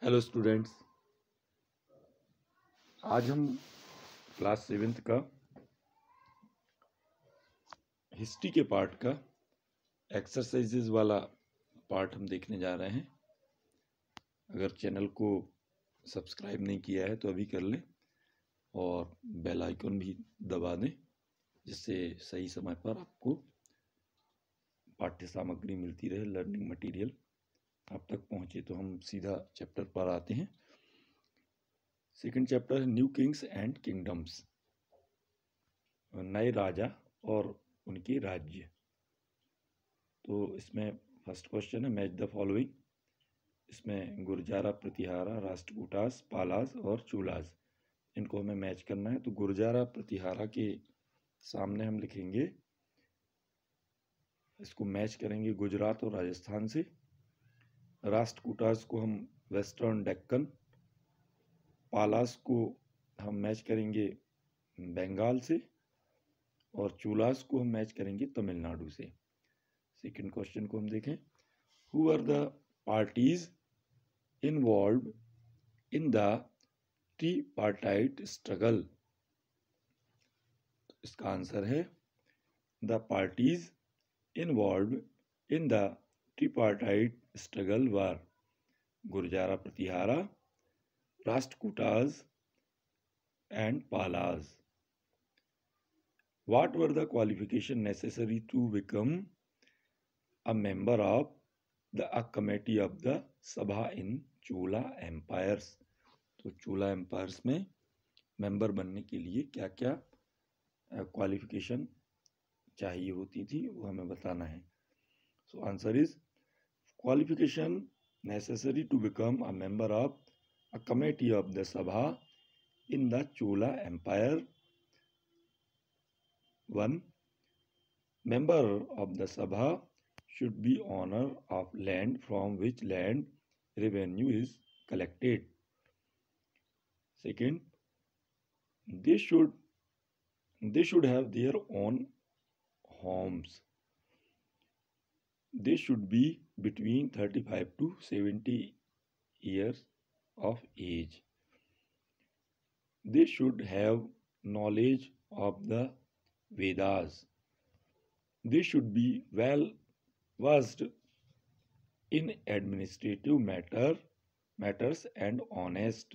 Hello students, आज हम class 7th का हिस्ट्री के पार्ट का एक्सरसाइजेज वाला पार्ट हम देखने जा रहे हैं। अगर चैनल को सब्सक्राइब नहीं किया है तो अभी कर लें और बेल आइकन भी दबा दें, जिससे सही समय पर आपको पाठ्य सामग्री मिलती रहे, लर्निंग मटेरियल आप तक पहुँचे। तो हम सीधा चैप्टर पर आते हैं। सेकंड चैप्टर है न्यू किंग्स एंड किंगडम्स, नए राजा और उनके राज्य। तो इसमें फर्स्ट क्वेश्चन है मैच द फॉलोइंग। इसमें गुर्जारा, प्रतिहारा, राष्ट्रकूटास, पालास और चूलास, इनको हमें मैच करना है। तो गुर्जारा प्रतिहारा के सामने हम लिखेंगे, इसको मैच करेंगे गुजरात और राजस्थान से। राष्ट्रकूटास को हम वेस्टर्न डेक्कन, पालास को हम मैच करेंगे बंगाल से और चूलास को हम मैच करेंगे तमिलनाडु से। सेकंड क्वेश्चन को हम देखें, who are the parties involve in the tripartite struggle. इसका आंसर है the parties involve in the tripartite struggle were Gurjara Pratihara, Rashtrakutas and Palas. What were the qualifications necessary to become a member of a committee of the Sabha in Chola Empires? तो चोला empires में member बनने के लिए क्या क्या qualification चाहिए होती थी वो हमें बताना है। So answer is qualification necessary to become a member of a committee of the Sabha in the Chola Empire. 1. Member of the Sabha should be owner of land from which land revenue is collected. Second, they should have their own homes. They should be between 35 to 70 years of age. They should have knowledge of the Vedas. They should be well versed in administrative matters and honest.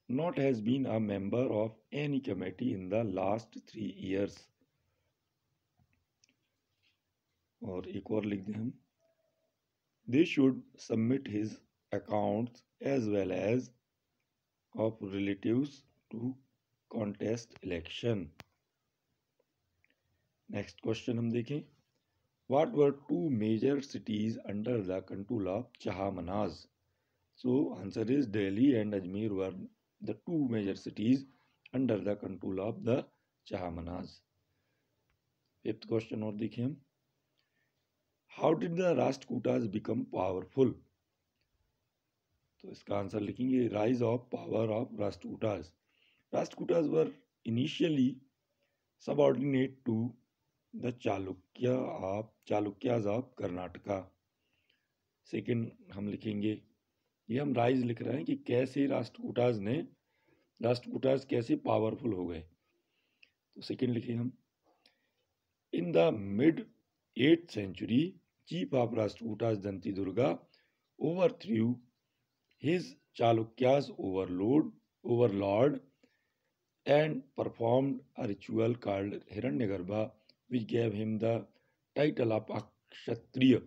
Not has been a member of any committee in the last 3 years. और एक और लिख दें हम, They should submit his accounts as well as of relatives to contest election. Next question हम देखें, What were two major cities under the control of Chahamanas? So answer is Delhi and Ajmer were the two major cities under the control of the Chahamanas. Fifth question और देखें हम, How did the Rashtrakutas become powerful? तो इसका answer लिखेंगे Rise of power of Rashtrakutas. Rashtrakutas were initially subordinate to the Chalukyas of Karnataka. Second हम लिखेंगे, ये हम राइज लिख रहे हैं कि कैसे राष्ट्रकूटास कैसे पावरफुल हो गए। तो सेकेंड लिखेंगे हम, in the mid 8th century chief of Rashtrakutas Danti Durga overthrew his Chalukyas overlord and performed a ritual called Hiranyagarbha, which gave him the title of a Kshatriya,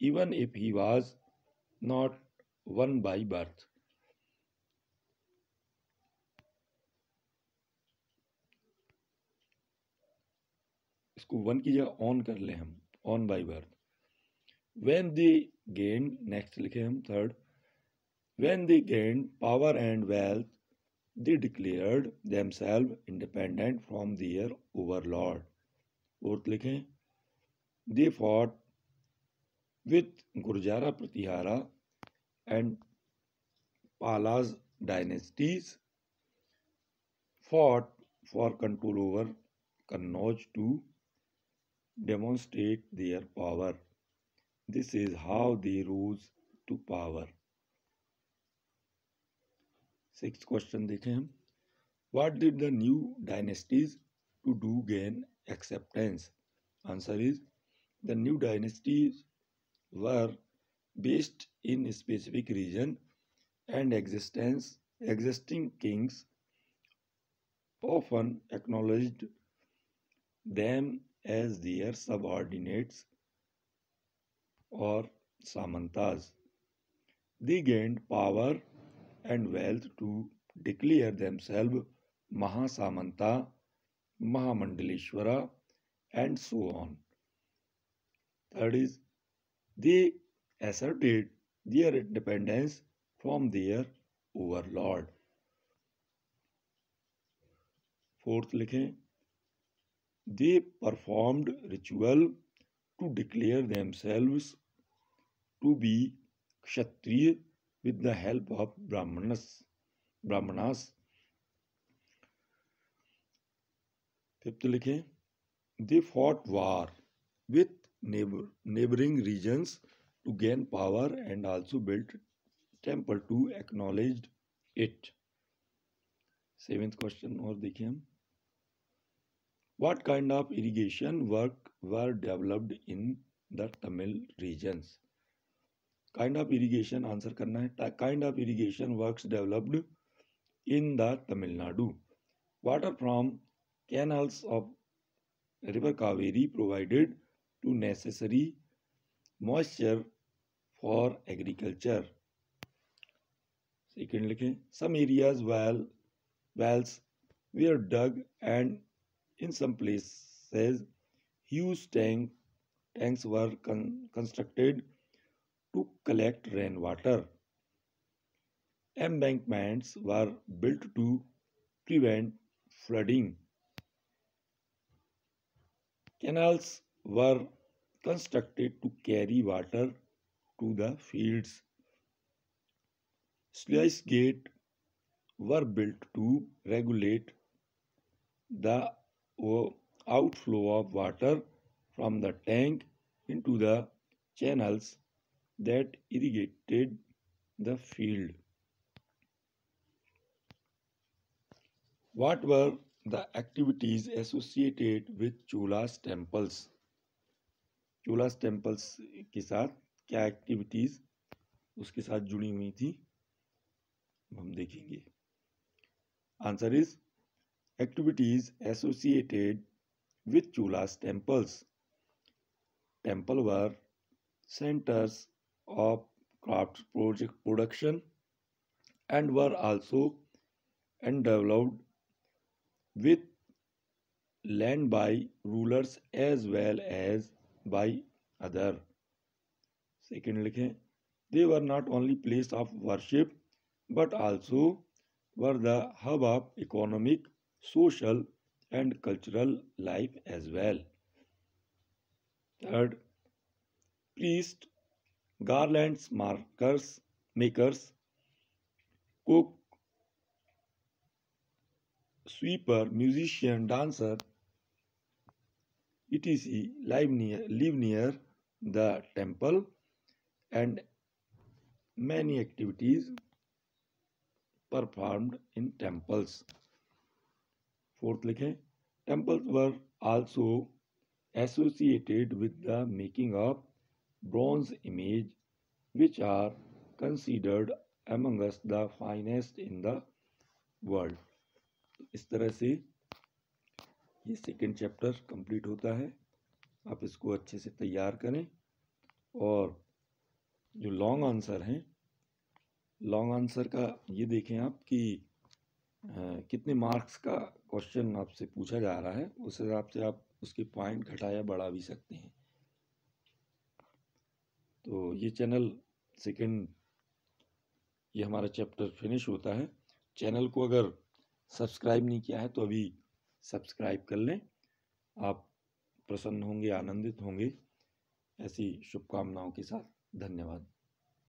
even if he was not one by birth. इसको one की जगह on कर ले हम, on by birth. When they gained, next लिखे हम third, When they gained power and wealth, they declared themselves independent from their overlord. Fourth लिखें, they fought with Gurjara Pratihara and Palas dynasties, fought for control over Kannauj to demonstrate their power. This is how they rose to power. 6th question देखें हम. What did the new dynasties to do gain acceptance? Answer is, the new dynasties were based in a specific region and existing kings often acknowledged them as their subordinates or samantas. They gained power and wealth to declare themselves Mahasamanta, Mahamandaleshwara, and so on. Third is, they asserted their independence from their overlord. Fourth लिखें, they performed ritual to declare themselves to be Kshatriya with the help of Brahmanas. Fifth लिखें, they fought war with neighboring regions to gain power and also built temple to acknowledge it. 7th question और देखिए हम. What kind of irrigation work were developed in the Tamil regions? Kind of irrigation answer करना है. Kind of irrigation works developed in the Tamil Nadu. Water from canals of river Kaveri provided to necessary moisture for agriculture. Second लिखें, some areas wells were dug and in some places huge tanks were constructed to collect rainwater. Embankments were built to prevent flooding. Canals were constructed to carry water to the fields. Sluice gates were built to regulate the outflow of water from the tank into the channels that irrigated the field. What were the activities associated with Chola's temples? Chola's temples के साथ क्या activities उसके साथ जुड़ी हुई थी हम देखेंगे. Answer is, activities associated with Chola's temples. Temple were centers of craft production and were also endowed with land by rulers as well as by other. Second लिखें, they were not only place of worship but also were the hub of economic, social and cultural life as well. Third, priest, garlands makers, cook, sweeper, musician, dancer, etc. live near the temple and many activities performed in temples. Fourth लिखें, temples were also associated with the making of bronze image which are considered amongst the finest in the world. इस तरह से ये second chapter complete होता है. आप इसको अच्छे से तैयार करें और जो लॉन्ग आंसर हैं, लॉन्ग आंसर का ये देखें आप कि कितने मार्क्स का क्वेश्चन आपसे पूछा जा रहा है, उस हिसाब से आप उसके पॉइंट घटाया बढ़ा भी सकते हैं. तो ये चैनल सेकंड, ये हमारा चैप्टर फिनिश होता है. चैनल को अगर सब्सक्राइब नहीं किया है तो अभी सब्सक्राइब कर लें. आप प्रसन्न होंगे, आनंदित होंगे. ऐसी शुभकामनाओं के साथ धन्यवाद.